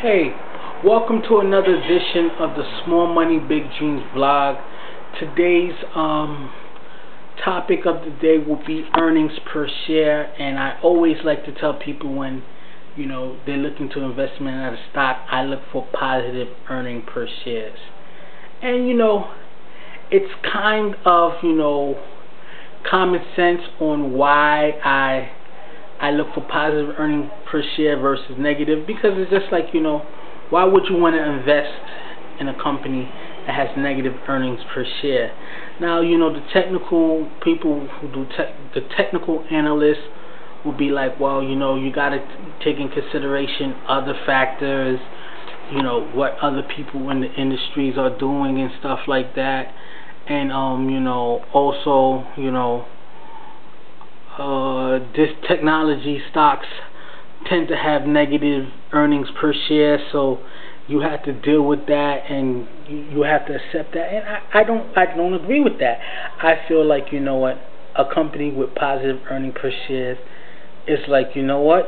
Hey, welcome to another edition of the Small Money Big Dreams vlog. Today's topic of the day will be earnings per share, and I always like to tell people when they're looking to investment at a stock, I look for positive earning per shares. And it's kind of common sense on why I look for positive earning per share versus negative, because it's just like, why would you want to invest in a company that has negative earnings per share? Now, the technical people who do the technical analysts will be like, well, you got to take in consideration other factors, what other people in the industries are doing and stuff like that. And, also, this technology stocks tend to have negative earnings per share, so you have to deal with that and you have to accept that. And I don't agree with that. I feel like, a company with positive earning per share is like, the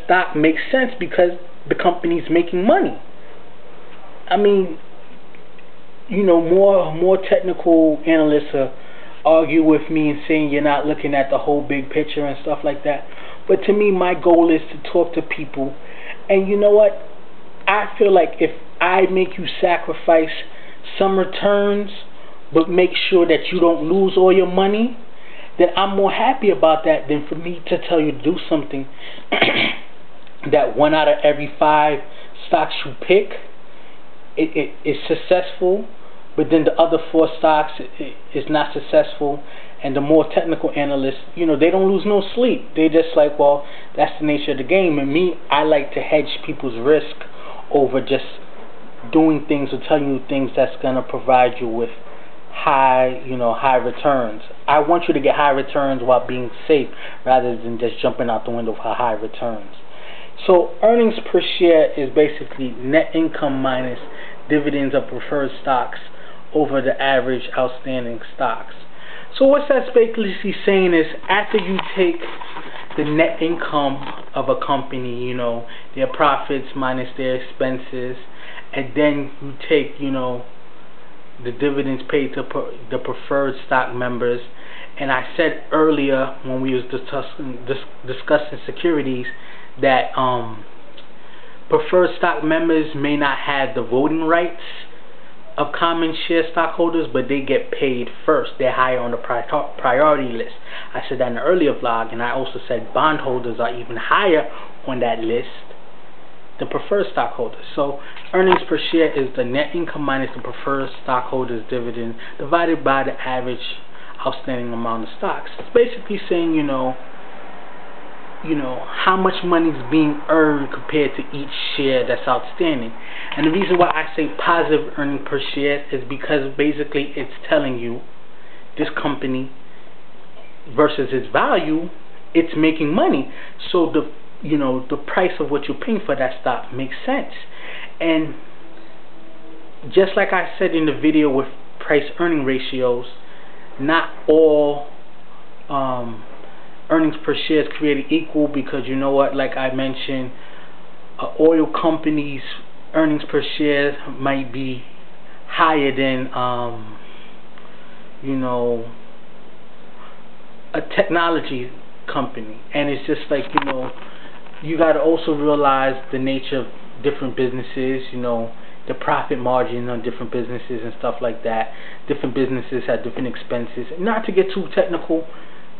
stock makes sense because the company's making money. I mean, more technical analysts argue with me and saying you're not looking at the whole big picture and stuff like that. But to me, my goal is to talk to people. And you know what? I feel like if I make you sacrifice some returns, but make sure that you don't lose all your money, then I'm more happy about that than for me to tell you to do something that 1 out of every 5 stocks you pick is successful, but then the other 4 stocks is not successful. And the more technical analysts, they don't lose no sleep. They just like, well, that's the nature of the game. And me, I like to hedge people's risk over just doing things or telling you things that's gonna provide you with high returns. I want you to get high returns while being safe, rather than just jumping out the window for high returns. So earnings per share is basically net income minus dividends of preferred stocks over the average outstanding stocks. So what that's basically saying is, after you take the net income of a company, their profits minus their expenses, and then you take, the dividends paid to the preferred stock members. And I said earlier when we was discussing securities that preferred stock members may not have the voting rights of common share stockholders, but they get paid first. They're higher on the priority list. I said that in an earlier vlog, and I also said bondholders are even higher on that list than preferred stockholders. So earnings per share is the net income minus the preferred stockholders' dividend divided by the average outstanding amount of stocks. It's basically saying, how much money is being earned compared to each share that's outstanding. And the reason why I say positive earning per share is because basically it's telling you this company versus its value, it's making money. So the price of what you're paying for that stock makes sense. And just like I said in the video with price earning ratios, not all earnings per share is created equal, because like I mentioned, oil companies' earnings per share might be higher than a technology company. And it's just like, you got to also realize the nature of different businesses, the profit margin on different businesses and stuff like that. Different businesses have different expenses. Not to get too technical,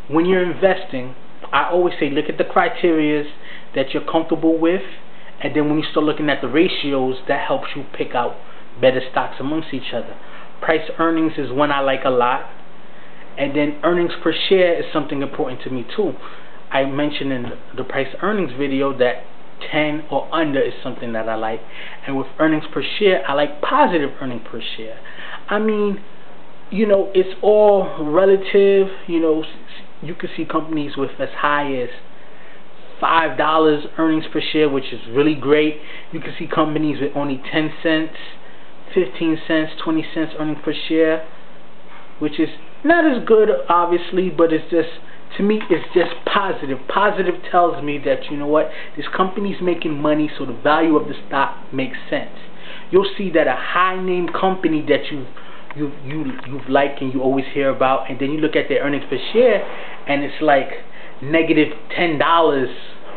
when you're investing, I always say look at the criteria that you're comfortable with, and then when you start looking at the ratios, that helps you pick out better stocks amongst each other. Price earnings is one I like a lot, and then earnings per share is something important to me too. I mentioned in the price earnings video that 10 or under is something that I like, and with earnings per share, I like positive earning per share. I mean, it's all relative. You can see companies with as high as $5 earnings per share, which is really great. You can see companies with only 10 cents, 15 cents, 20 cents earnings per share, which is not as good, obviously, but it's just to me, it's just positive. Positive tells me that, you know what, this company's making money, so the value of the stock makes sense. You'll see that a high-name company that you've liked and you always hear about, and then you look at their earnings per share, and it's like negative $10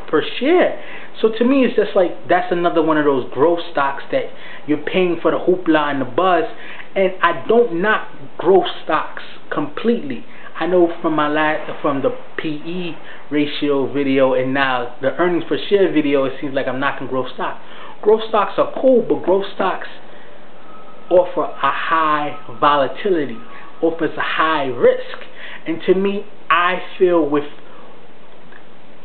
per share. So to me, it's just like, that's another one of those growth stocks that you're paying for the hoopla and the buzz. And I don't knock growth stocks completely. I know from the PE ratio video and now the earnings per share video, it seems like I'm knocking growth stocks. Growth stocks are cool, but growth stocks offer a high volatility, offers a high risk. And to me, I feel with,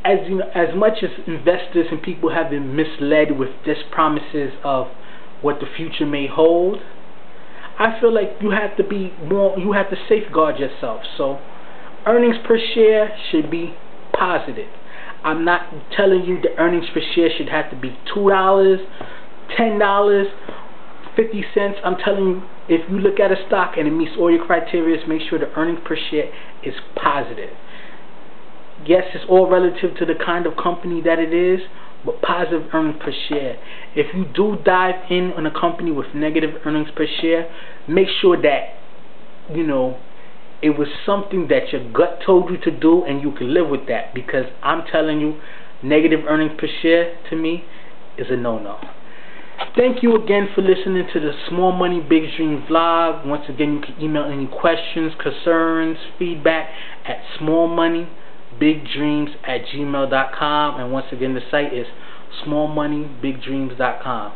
as you know, as much as investors and people have been misled with this promises of what the future may hold, I feel like you have to be more, you have to safeguard yourself. So earnings per share should be positive. I'm not telling you the earnings per share should have to be $2, $10, 50 cents. I'm telling you, if you look at a stock and it meets all your criteria, make sure the earnings per share is positive. Yes, it's all relative to the kind of company that it is, but positive earnings per share. If you do dive in on a company with negative earnings per share, make sure that, you know, it was something that your gut told you to do and you can live with that. Because I'm telling you, negative earnings per share to me is a no-no. Thank you again for listening to the Small Money Big Dream vlog. Once again, you can email any questions, concerns, feedback at smallmoneybigdreams@gmail.com. And once again, the site is smallmoneybigdreams.com.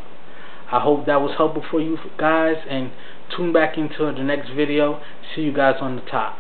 I hope that was helpful for you guys, and tune back into the next video. See you guys on the top.